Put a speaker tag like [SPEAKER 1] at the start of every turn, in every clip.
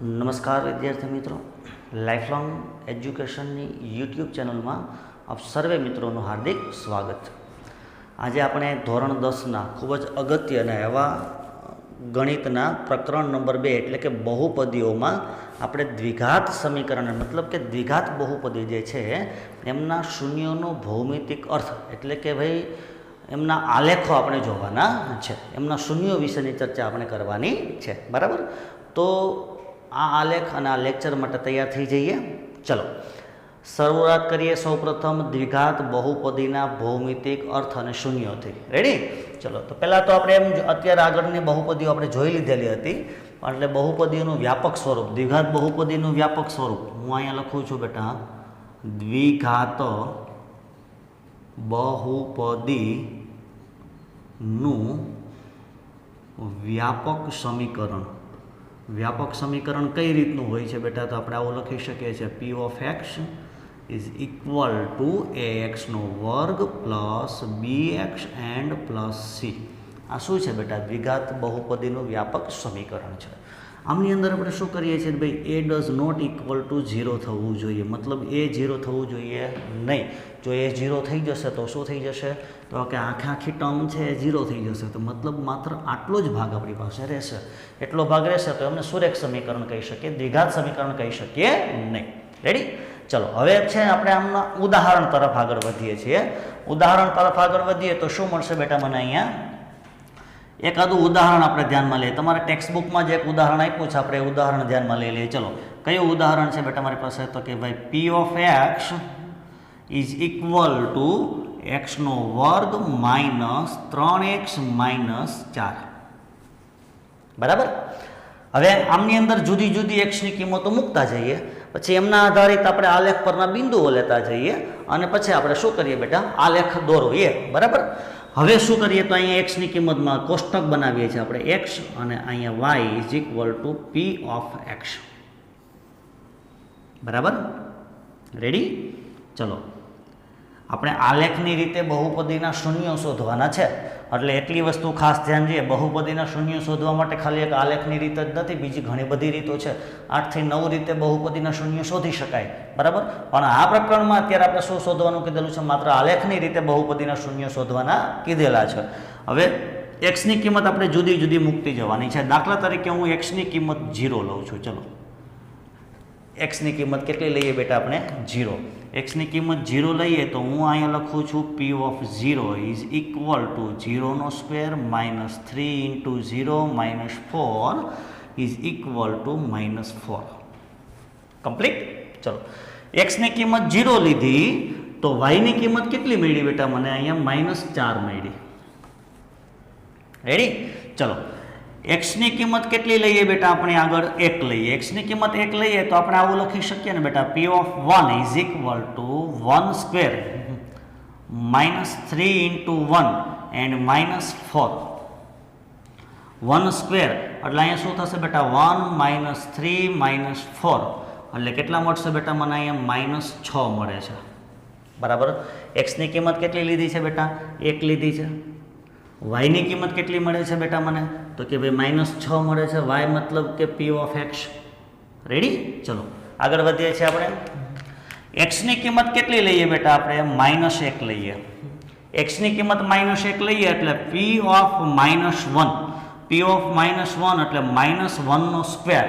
[SPEAKER 1] નમસ્કાર વિદ્યાર્થી મિત્રો, લાઈફલોંગ એજ્યુકેશનની યુટ્યુબ ચેનલમાં આપ સર્વે મિત્રોનું હાર્દિક સ્વાગત. આજે આપણે ધોરણ 10ના ખૂબ જ અગત્યના એવા ગણિતના પ્રકરણ નંબર 2 એટલે કે બહુપદીઓમાં આપણે દ્વિઘાત સમીકરણ મતલબ કે દ્વિઘાત બહુપદી જે છે એમના શૂન્યોનો ભૌમિતિક અર્થ એટલે કે ભાઈ એમના આલેખો આપણે જોવાના છે, એમના શૂન્યો વિશેની ચર્ચા આપણે કરવાની છે. બરાબર, તો આ આલેખ અને આ લેક્ચર માટે તૈયાર થઈ જઈએ. ચલો શરૂઆત કરીએ. સૌપ્રથમ દ્વિઘાત બહુપદીના ભૌમિતિક અર્થ અને શૂન્યોથી. રેડી? ચલો, તો પહેલાં તો આપણે એમ અત્યારે આગળની બહુપદીઓ આપણે જોઈ લીધેલી હતી, એટલે બહુપદીઓનું વ્યાપક સ્વરૂપ, દ્વિઘાત બહુપદીનું વ્યાપક સ્વરૂપ હું અહીંયા લખું છું બેટા. દ્વિઘાત બહુપદીનું વ્યાપક સમીકરણ. વ્યાપક સમીકરણ કઈ રીતનું હોય છે બેટા? તો આપણે આવું લખી શકીએ છીએ, p of x is equal to ax² plus bx and plus c. આ શું છે બેટા? દ્વિઘાત બહુપદીનું વ્યાપક સમીકરણ છે. આમની અંદર આપણે શું કરીએ છીએ ભાઈ, a does not equal to 0 થવું જોઈએ, મતલબ a 0 થવું જોઈએ નહીં. જો એ 0 થઈ જશે તો શું થઈ જશે? તો કે આખી ટર્મ છે એ 0 થઈ જશે, તો મતલબ માત્ર આટલો જ ભાગ આપણી પાસે રહેશે. એટલો ભાગ રહેશે તો એમને સુરેખ સમીકરણ કહી શકીએ, દ્વિઘાત સમીકરણ કહી શકીએ નહીં. રેડી? ચલો, હવે છે આપણે આમના ઉદાહરણ તરફ આગળ વધીએ છીએ. ઉદાહરણ તરફ આગળ વધીએ તો શું મળશે બેટા મને? અહીંયા એકાદું ઉદાહરણ આપણે ધ્યાનમાં લઈએ. તમારે ટેક્સ્ટબુકમાં જે એક ઉદાહરણ આપ્યું છે આપણે ઉદાહરણ ધ્યાનમાં લઈ લઈએ. ચલો, કયું ઉદાહરણ છે બેટા મારી પાસે? તો કે ભાઈ p of x is equal to x² minus 3x minus 4. બરાબર? હવે આમની અંદર જુદી જુદી એક્સની કિંમતો મૂકતા જઈએ, પછી એમના આધારિત આપણે આલેખ પરના બિંદુઓ લેતા જઈએ અને પછી આપણે શું કરીએ બેટા? આલેખ દોરીએ. બરાબર? હવે શું કરીએ તો અહીંયા એક્સની કિંમતમાં કોષ્ટક બનાવીએ છીએ આપણે એક્સ, અને અહીંયા y is equal to p of x. બરાબર? રેડી? ચલો, આપણે આલેખની રીતે બહુપદીના શૂન્યો શોધવાના છે. એટલે એટલી વસ્તુ ખાસ ધ્યાન દઈએ, બહુપદીના શૂન્યો શોધવા માટે ખાલી એક આલેખની રીત જ નથી, બીજી ઘણી બધી રીતો છે. 8 થી 9 રીતે બહુપદીના શૂન્યો શોધી શકાય. બરાબર? પણ આ પ્રકરણમાં અત્યારે આપણે શું શોધવાનું કીધેલું છે? માત્ર આલેખની રીતે બહુપદીના શૂન્યો શોધવાના કીધેલા છે. હવે એક્સની કિંમત આપણે જુદી જુદી મૂકતી જવાની છે. દાખલા તરીકે હું એક્સની કિંમત 0 લઉં છું. ચલો, એક્સની કિંમત કેટલી લઈએ બેટા આપણે? 0. એક્સની કિંમત 0 લઈએ તો હું અહીંયા લખું છું p of 0 is equal to 0² minus 3 into 0 minus 4 is equal to -4. Complete? ચલો, એક્સની કિંમત 0 લીધી તો વાયની કિંમત કેટલી મળી બેટા મને? અહીંયા -4 મળી. રેડી? ચલો, એક્સની કિંમત કેટલી લઈએ બેટા આપણે? આગળ 1 લઈએ. એક્સની કિંમત 1 લઈએ તો આપણે આવું લખી શકીએ ને બેટા, p of 1 is equal to 1² minus 3 into 1 and -4. 1² એટલે અહીંયા શું થશે બેટા? 1 માઇનસ 3 માઇનસ 4 એટલે કેટલા મળશે બેટા મને? અહીંયા -6 મળે છે. બરાબર? એક્સની કિંમત કેટલી લીધી છે બેટા? 1 લીધી છે. વાયની કિંમત કેટલી મળે છે બેટા મને? તો કે ભાઈ -6 મળે છે. વાય મતલબ કે p ઓફ x. રેડી? ચલો, આગળ વધીએ છીએ આપણે. એક્સની કિંમત કેટલી લઈએ બેટા આપણે? -1 લઈએ. એક્સની કિંમત -1 લઈએ એટલે p ઓફ -1. p ઓફ -1 એટલે -1²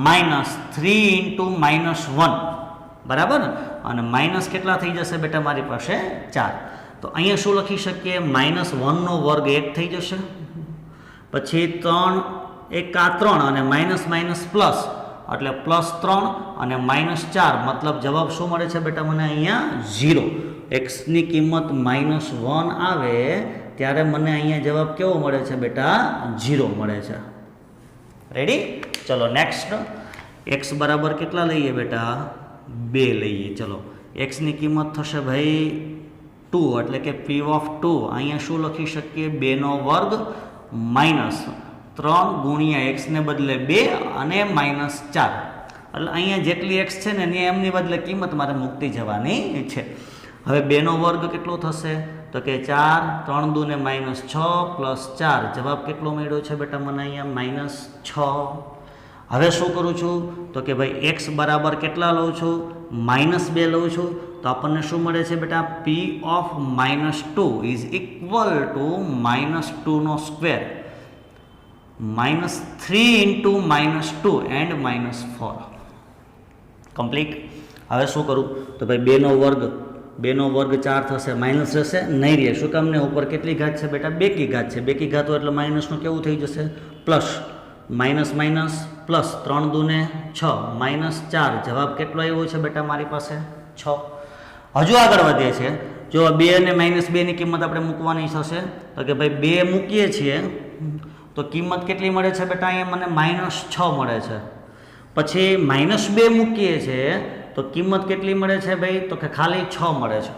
[SPEAKER 1] માઇનસ 3 ઇન્ટુ -1. બરાબર? અને માઇનસ કેટલા થઈ જશે બેટા મારી પાસે? 4. તો અહીંયા શું લખી શકીએ? -1 નો વર્ગ 1 થઈ જશે, પછી 3 × 3 અને માઇનસ માઇનસ પ્લસ એટલે +3 અને -4 મતલબ જવાબ શું મળે છે બેટા મને? અહીંયા 0. એક્સની કિંમત -1 આવે ત્યારે મને અહીંયા જવાબ કેવો મળે છે બેટા? 0 મળે છે. રેડી? ચલો, નેક્સ્ટ. એક્સ બરાબર કેટલા લઈએ બેટા? 2 લઈએ. ચલો, એક્સની કિંમત થશે ભાઈ 2 એટલે કે p ઓફ 2 અહીંયા શું લખી શકીએ? 2 નો વર્ગ માઇનસ 3 ગુણ્યા એક્સને બદલે 2 અને -4 એટલે અહીંયા જેટલી એક્સ છે ને એમની બદલે કિંમત મારે મૂકતી જવાની છે. હવે 2 નો વર્ગ કેટલો થશે? તો કે 4, 3 × 2 = -6 + 4 જવાબ કેટલો મળ્યો છે બેટા મને? અહીંયા -6. હવે શું કરું છું તો કે ભાઈ એક્સ બરાબર કેટલા લઉં છું -2 લઉં છું તો આપણને શું મળે છે બેટા p of -2 is equal to -2 square -3 into -2 and -4 complete. હવે શું કરું તો ભાઈ 2 વર્ગ 4 થશે માઇનસ રહેશે નહીં રહે શું કામ ને ઉપર કેટલી ઘાત છે બેટા 2 કી ઘાત છે 2 કી ઘાત હોય એટલે માઇનસનું કેવું થઈ જશે પ્લસ માઇનસ માઇનસ પ્લસ 3 દૂને 6 -4 જવાબ કેટલો આવ્યો છે બેટા મારી પાસે 6. હજુ આગળ વધીએ છીએ જો 2 અને -2 ની કિંમત આપણે મૂકવાની થશે તો કે ભાઈ 2 મૂકીએ છીએ તો કિંમત કેટલી મળે છે બેટા અહીંયા મને -6 મળે છે. પછી -2 મૂકીએ છીએ તો કિંમત કેટલી મળે છે ભાઈ તો કે ખાલી 6 મળે છે.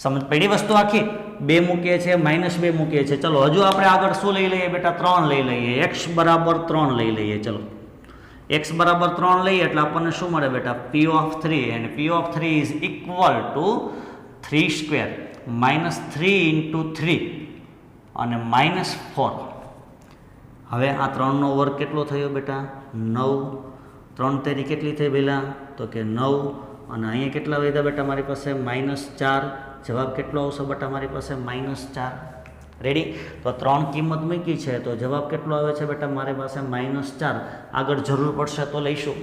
[SPEAKER 1] સમજ પડી વસ્તુ આખી 2 મૂકીએ છીએ -2 મૂકીએ છીએ. ચલો હજુ આપણે આગળ શું લઈ લઈએ બેટા 3 લઈ લઈએ x બરાબર 3 લઈ લઈએ. ચલો x બરાબર 3 લઈએ એટલે આપણને શું મળે બેટા p of 3 and p of 3 is equal to 3 square -3 into 3 અને -4. હવે આ 3નો વર્ગ કેટલો થયો બેટા 9 3 તેરી કેટલી થઈ પહેલાં તો કે 9 અને અહીંયા કેટલા વધ્યા બેટા મારી પાસે -4 જવાબ કેટલો આવશે બેટા મારી પાસે -4. રેડી તો 3 કિંમત મૂકી છે તો જવાબ કેટલો આવે છે બેટા મારી પાસે -4. આગળ જરૂર પડશે તો લઈશું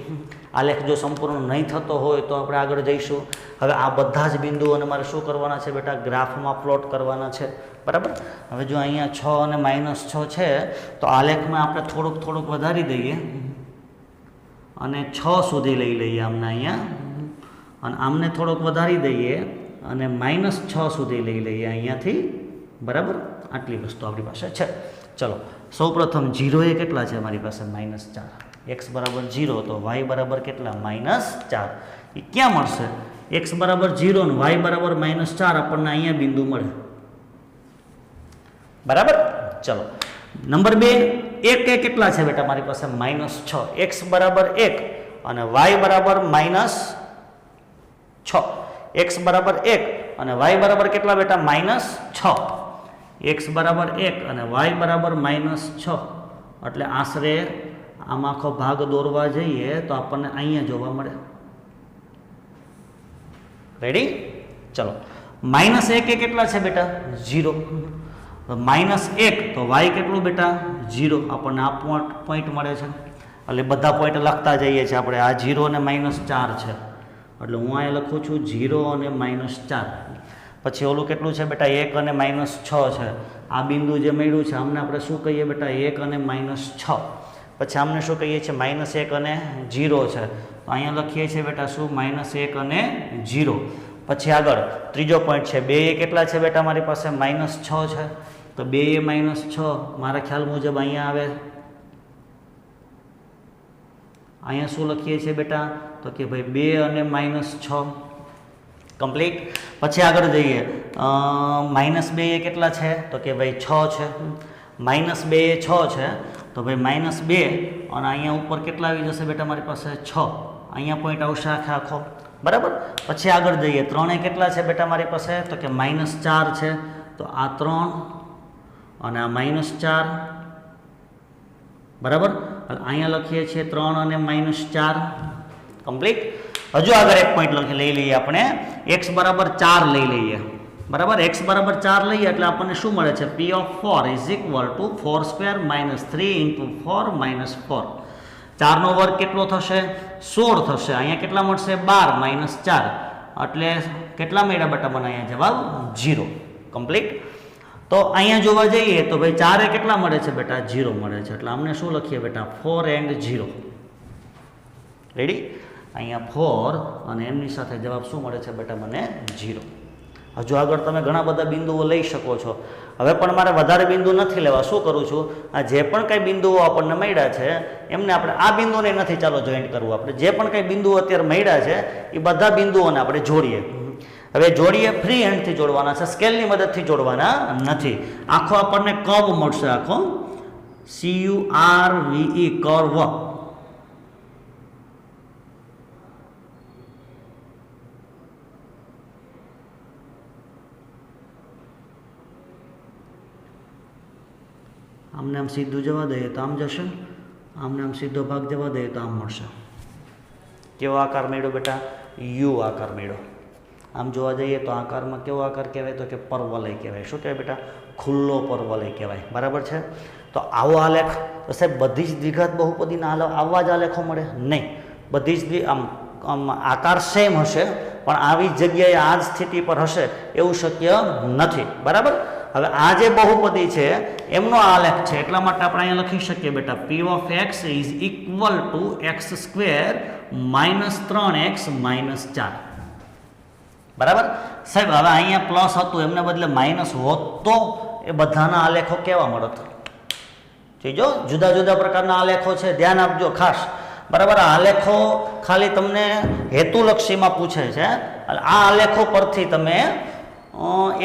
[SPEAKER 1] આલેખ જો સંપૂર્ણ નહીં થતો હોય તો આપણે આગળ જઈશું. હવે આ બધા જ બિંદુઓને મારે શું કરવાના છે બેટા ગ્રાફમાં પ્લોટ કરવાના છે બરાબર. હવે જો અહીંયા 6 અને -6 છે તો આલેખમાં આપણે થોડુંક વધારી દઈએ અને 6 સુધી લઈ લઈએ આમને અહીંયા અને આમને થોડોક વધારી દઈએ અને -6 સુધી લઈ લઈએ અહીંયાથી બરાબર. આટલી વસ્તુ આપણી પાસે છે. ચલો સૌપ્રથમ 0 એ કેટલા છે મારી પાસે -4 x બરાબર 0 તો y બરાબર કેટલા -4 એ ક્યાં મળશે x બરાબર 0 અને y બરાબર -4 આપણને અહીંયા બિંદુ મળે બરાબર. ચલો નંબર 2 1 એ કેટલા છે બેટા મારી પાસે -6 x બરાબર 1 અને y બરાબર -6 x બરાબર 1 અને y બરાબર કેટલા બેટા -6 x બરાબર 1 અને y બરાબર -6 એટલે આશરે આમ આખો ભાગ દોરવા જઈએ તો આપણને અહીંયા જોવા મળે. રેડી ચલો -1 એ કેટલા છે બેટા 0 -1 તો y કેટલું બેટા 0 આપણને આ પોઈન્ટ મળે છે એટલે બધા પોઈન્ટ લખતા જઈએ છીએ આપણે. આ 0 અને -4 છે એટલે હું અહીંયા લખું છું 0 અને -4. પછી ઓલું કેટલું છે બેટા 1 અને -6 છે. આ બિંદુ જે મળ્યું છે આમને આપણે શું કહીએ બેટા 1 અને -6. પછી આમને શું કહીએ છીએ -1 અને 0 છે તો અહીંયા લખીએ છીએ બેટા શું -1 અને 0. પછી આગળ ત્રીજો પોઈન્ટ છે 2 એ કેટલા છે બેટા મારી પાસે -6 છે તો 2 એ -6 મારા ખ્યાલ મુજબ અહીંયા આવે. અહીંયા શું લખીએ છીએ બેટા તો કે ભાઈ 2 અને -6 કમ્પ્લીટ. પછી આગળ જઈએ -2 એ કેટલા છે તો કે ભાઈ 6 છે -2 એ 6 છે તો ભાઈ -2 અને અહીંયા ઉપર કેટલા આવી જશે બેટા મારી પાસે 6 અહીંયા પોઈન્ટ આવશે આખો બરાબર. પછી આગળ જઈએ 3 એ કેટલા છે બેટા મારી પાસે તો કે -4 છે તો આ 3 અને આ -4 બરાબર. અહીંયા લખીએ છીએ 3 અને -4 કમ્પ્લીટ. હજુ આગળ એક પોઈન્ટ લઈ લઈએ આપણે x બરાબર 4 લઈ લઈએ બરાબર. x બરાબર 4 લઈએ એટલે આપણને શું મળે છે p of 4 is equal to 4 square -3 into 4 -4. 4નો વર્ગ કેટલો થશે 16 થશે. અહીંયા કેટલા મળશે 12 -4 એટલે કેટલા મળ્યા બેટા મને અહીંયા જવાબ 0 કમ્પ્લીટ. તો અહીંયા જોવા જઈએ તો ભાઈ 4 એ કેટલા મળે છે બેટા 0 મળે છે એટલે અમને શું લખીએ બેટા 4 and 0. રેડી અહીંયા 4 અને એમની સાથે જવાબ શું મળે છે બેટા મને 0. હજુ આગળ તમે ઘણા બધા બિંદુઓ લઈ શકો છો. હવે પણ મારે વધારે બિંદુ નથી લેવા. શું કરું છું આ જે પણ કંઈ બિંદુઓ આપણને મળ્યા છે એમને આપણે આ બિંદુને નથી ચાલો જોઈન્ટ કરવું. આપણે જે પણ કંઈ બિંદુઓ અત્યારે મળ્યા છે એ બધા બિંદુઓને આપણે જોડીએ. હવે જોડીએ ફ્રી હેન્ડથી જોડવાના છે સ્કેલની મદદથી જોડવાના નથી. આખો આપણને કર્વ મળશે આખો CURVE કર્વ. આમને આમ સીધું જવા દઈએ તો આમ જશે આમને આમ સીધો ભાગ જવા દઈએ તો આમ મળશે. કેવો આકાર મળ્યો બેટા? યુ આકાર મળ્યો. આમ જોવા જઈએ તો આકારમાં કેવો આકાર કહેવાય? તો કે પરવલય કહેવાય. શું કહેવાય બેટા? ખુલ્લો પરવલય કહેવાય. બરાબર છે. તો આવો આલેખ તો સાહેબ બધી જ દ્વિઘાત બહુપદીના આવા જ આલેખો મળે? નહીં, બધી જ આમ આકાર સેમ હશે પણ આવી જગ્યાએ આ જ સ્થિતિ પર હશે એવું શક્ય નથી. બરાબર. હવે આ જે બહુપદી છે એમનો આલેખ છે એટલા માટે આપણે અહીંયા લખી શકીએ બેટા પી of x is equal to x square minus 3x minus 4. બરાબર સાહેબ. હવે અહીંયા પ્લસ હતું એમને બદલે માઇનસ હોત તો એ બધાના આલેખો કેવા મળત? જો જુદા જુદા પ્રકારના આલેખો છે, ધ્યાન આપજો ખાસ. બરાબર. આ આલેખો ખાલી તમને હેતુલક્ષીમાં પૂછે છે. આ આલેખો પરથી તમે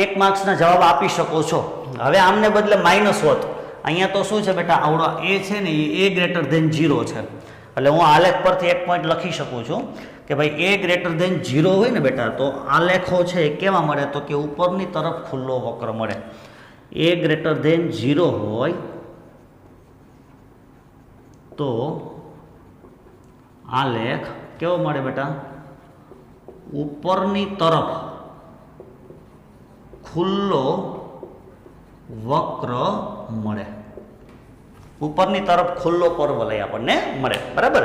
[SPEAKER 1] 1 માર્ક્સના જવાબ આપી શકો છો. હવે આમને બદલે માઇનસ હોત, અહીંયા તો શું છે બેટા? આવડો એ છે ને એ ગ્રેટર ધેન 0 છે એટલે હું આલેખ પરથી એક પોઈન્ટ લખી શકું છું કે ભાઈ એ ગ્રેટર ધેન 0 હોય ને બેટા તો આલેખો છે એ કેવા મળે? તો કે ઉપરની તરફ ખુલ્લો વક્ર મળે. એ ગ્રેટર ધેન 0 હોય તો આલેખ કેવો મળે બેટા? ઉપરની તરફ ખુલ્લો વક્ર મળે. ઉપરની તરફ ખુલ્લો પરવલય આપણને મળે. બરાબર.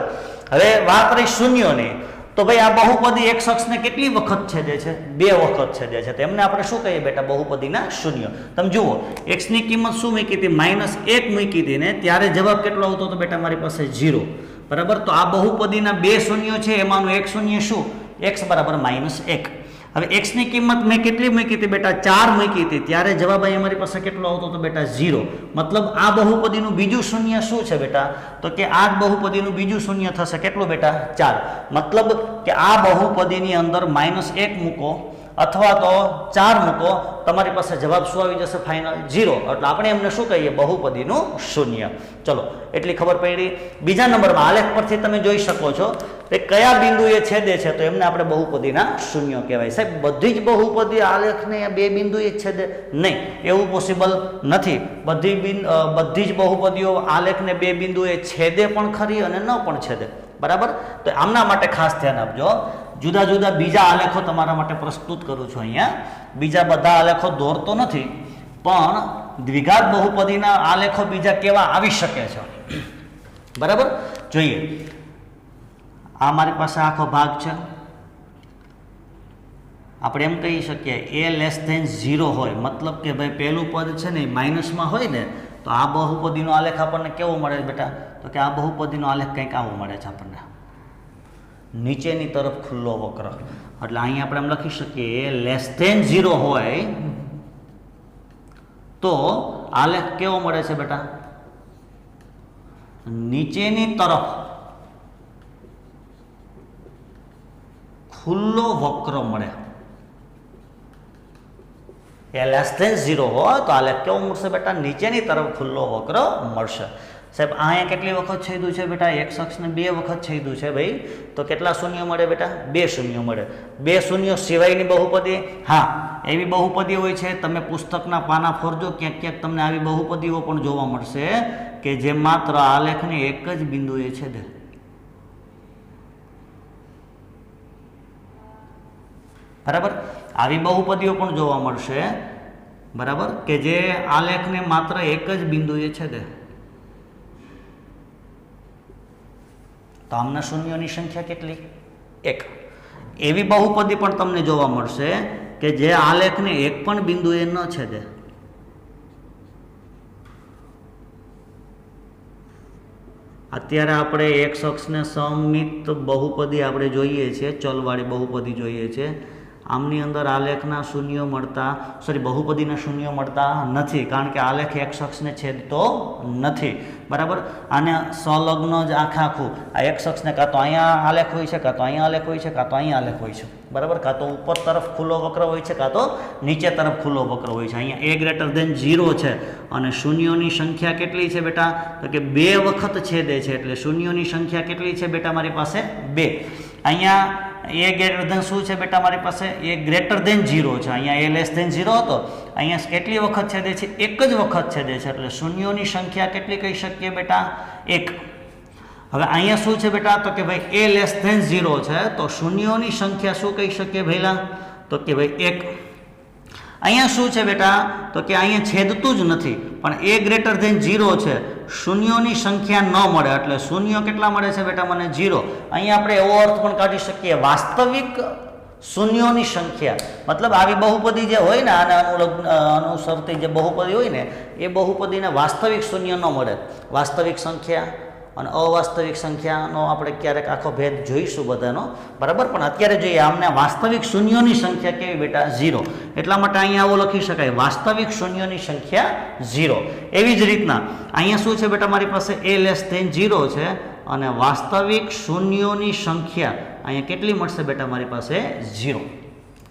[SPEAKER 1] હવે વાત રહી શૂન્યોની, તો ભાઈ આ બહુપદી એક શખ્સને કેટલી વખત છેદે છે? 2 વખત છેદે છે. તો એમને આપણે શું કહીએ બેટા? બહુપદીના શૂન્ય. તમે જુઓ x ની કિંમત શું મૂકી હતી? -1 મૂકી હતી ને ત્યારે જવાબ કેટલો આવતો હતો બેટા? મારી પાસે 0. બરાબર. તો આ બહુપદીના 2 શૂન્યો છે એમાંનું એક શૂન્ય શું? x બરાબર -1. હવે x ની કિંમત મેં કેટલી મૂકી હતી બેટા? 4 મૂકી હતી ત્યારે જવાબ અહીંયા મારી પાસે કેટલો આવતો હતો બેટા? 0. મતલબ આ બહુપદીનું બીજું શૂન્ય શું છે બેટા? તો કે આ જ બહુપદીનું બીજું શૂન્ય થશે કેટલું બેટા? 4. મતલબ કે આ બહુપદીની અંદર -1 મૂકો અથવા તો 4 મૂકો, તમારી પાસે જવાબ શું આવી જશે? ફાઇનલ 0. એટલે આપણે એમને શું કહીએ? બહુપદીનું શૂન્ય. ચલો એટલી ખબર પડી. બીજા નંબરમાં આલેખ પરથી તમે જોઈ શકો છો કે કયા બિંદુએ છેદે છે તો એમને આપણે બહુપદીના શૂન્ય કહેવાય. સાહેબ બધી જ બહુપદી આલેખને 2 બિંદુએ છેદે? નહીં, એવું પોસિબલ નથી. બધી જ બહુપદીઓ આલેખને 2 બિંદુએ છેદે પણ ખરી અને ન પણ છેદે. બરાબર. તો આમના માટે ખાસ ધ્યાન આપજો. જુદા જુદા બીજા આલેખો તમારા માટે પ્રસ્તુત કરું છું અહીંયા. બીજા બધા આલેખો દોરતો નથી પણ દ્વિઘાત બહુપદીના આલેખો બીજા કેવા આવી શકે છે. બરાબર. જોઈએ. આ મારી પાસે આખો ભાગ છે. આપણે એમ કહી શકીએ a લેસ ધેન 0 હોય મતલબ કે ભાઈ પહેલું પદ છે ને માઇનસમાં હોય ને તો આ બહુપદીનો આલેખ આપણને કેવો મળે બેટા? તો કે આ બહુપદીનો આલેખ કંઈક આવો મળે છે આપણને, નીચેની તરફ ખુલ્લો વક્ર. એટલે અહીંયા આપણે એમ લખી શકીએ લેસ ધેન 0 હોય તો આલેખ કેવો મળે છે બેટા? નીચેની તરફ ખુલ્લો વક્ર મળે. એ લેસ ધેન 0 હોય તો આલેખ કેવો મળશે બેટા? નીચેની તરફ ખુલ્લો વક્ર મળશે. સાહેબ અહીંયા કેટલી વખત છેદું છે બેટા? એક શખ્સને 2 વખત છેદું છે ભાઈ. તો કેટલા શૂન્ય મળે બેટા? 2 શૂન્ય મળે. 2 શૂન્ય સિવાયની બહુપદી? હા, એવી બહુપદી હોય છે. તમે પુસ્તકના પાના ફોરજો, ક્યાંક ક્યાંક તમને આવી બહુપદીઓ પણ જોવા મળશે કે જે માત્ર આલેખને એક જ બિંદુએ છેદે. બરાબર. આવી બહુપદીઓ પણ જોવા મળશે. બરાબર. કે જે આલેખને માત્ર એક જ બિંદુએ છેદે. તો આમના શૂન્યોની સંખ્યા કેટલી? 1. એવી બહુપદી પણ તમને જોવા મળશે કે જે આલેખને એક પણ બિંદુએ ન છેદે. અત્યારે આપણે એક શખ્સને સમમિત બહુપદી આપણે જોઈએ છીએ, ચલવાળી બહુપદી જોઈએ છે. આમની અંદર આલેખના શૂન્યો મળતા બહુપદીના શૂન્યો મળતા નથી કારણ કે આલેખ એક શખ્સને છેદતો નથી. બરાબર. આને સંલગ્ન જ આખું આ એક શખ્સને કાં તો અહીંયા આલેખ હોય છે, કાં તો અહીંયા આલેખ હોય છે, કાં તો અહીંયા આલેખ હોય છે. બરાબર. કાં તો ઉપર તરફ ખુલ્લો વક્ર હોય છે, કાં તો નીચે તરફ ખુલ્લો વક્ર હોય છે. અહીંયા a ગ્રેટર ધેન 0 છે અને શૂન્યોની સંખ્યા કેટલી છે બેટા? તો કે 2 વખત છેદે છે એટલે શૂન્યોની સંખ્યા કેટલી છે બેટા? મારી પાસે 2. અહીંયા a ગ્રેટર ધેન શું છે બેટા? મારી પાસે a ગ્રેટર ધેન 0 છે. અહીંયા a લેસ ધેન 0 હતો. અહીંયા કેટલી વખત છેદે છે? એક જ વખત છેદે છે એટલે શૂન્યોની સંખ્યા કેટલી કહી શકીએ બેટા? 1. હવે અહીંયા શું છે બેટા તો કે ભાઈ એ લેસ ધેન 0 છે તો શૂન્યોની સંખ્યા શું કહી શકીએ પહેલા તો કે ભાઈ 1. અહીંયા શું છે બેટા તો કે અહીંયા છેદતું જ નથી પણ એ ગ્રેટર ધેન 0 છે, શૂન્યોની સંખ્યા ન મળે એટલે શૂન્યો કેટલા મળે છે બેટા મને 0. અહીંયા આપણે એવો અર્થ પણ કાઢી શકીએ વાસ્તવિક શૂન્યોની સંખ્યા, મતલબ આવી બહુપદી જે હોય ને આને અનુસરતી જે બહુપદી હોય ને એ બહુપદીને વાસ્તવિક શૂન્ય ન મળે. વાસ્તવિક સંખ્યા અને અવાસ્તવિક સંખ્યાનો આપણે ક્યારેક આખો ભેદ જોઈશું બધાનો, બરાબર, પણ અત્યારે જોઈએ આમને વાસ્તવિક શૂન્યોની સંખ્યા કેવી બેટા 0. એટલા માટે અહીંયા આવો લખી શકાય વાસ્તવિક શૂન્યોની સંખ્યા 0. એવી જ રીતના અહીંયા શું છે બેટા મારી પાસે એ લેસ ધેન 0 છે અને વાસ્તવિક શૂન્યોની સંખ્યા અહીંયા કેટલી મળશે બેટા મારી પાસે 0.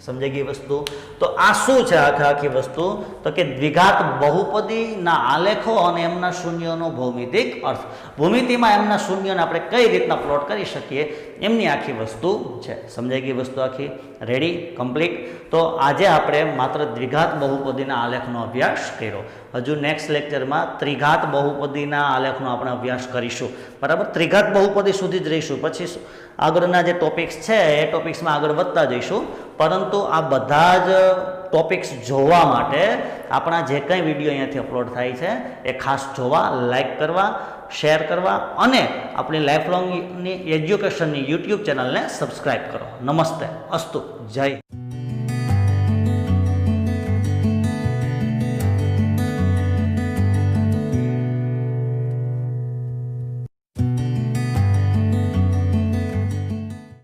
[SPEAKER 1] સમજાઈ ગઈ વસ્તુ. તો આ શું છે આખી વસ્તુ તો કે દ્વિઘાત બહુપદીના આલેખો અને એમના શૂન્યનો ભૌમિતિક અર્થ. ભૂમિતિમાં એમના શૂન્યને આપણે કઈ રીતના પ્લોટ કરી શકીએ એમની આખી વસ્તુ છે. સમજાઈ ગઈ વસ્તુ આખી? Ready, complete. તો આજે આપણે માત્ર દ્વિઘાત બહુપદીના આલેખનો અભ્યાસ કર્યો. હજુ નેક્સ્ટ લેક્ચરમાં ત્રિઘાત બહુપદીના આલેખનો આપણે અભ્યાસ કરીશું, બરાબર. ત્રિઘાત બહુપદી સુધી જ રહીશું, પછી આગળના જે ટોપિક્સ છે એ ટોપિક્સમાં આગળ વધતા જઈશું. પરંતુ આ બધા જ ટોપિક્સ જોવા માટે આપણા જે કંઈ વિડીયો અહીંયાથી અપલોડ થાય છે એ ખાસ જોવા, લાઈક કરવા, શેર કરવા અને આપણી લાઈફ લોંગની એજ્યુકેશનની યુટ્યુબ ચેનલને સબસ્ક્રાઈબ કરો. નમસ્તે, અસ્તુ, જય.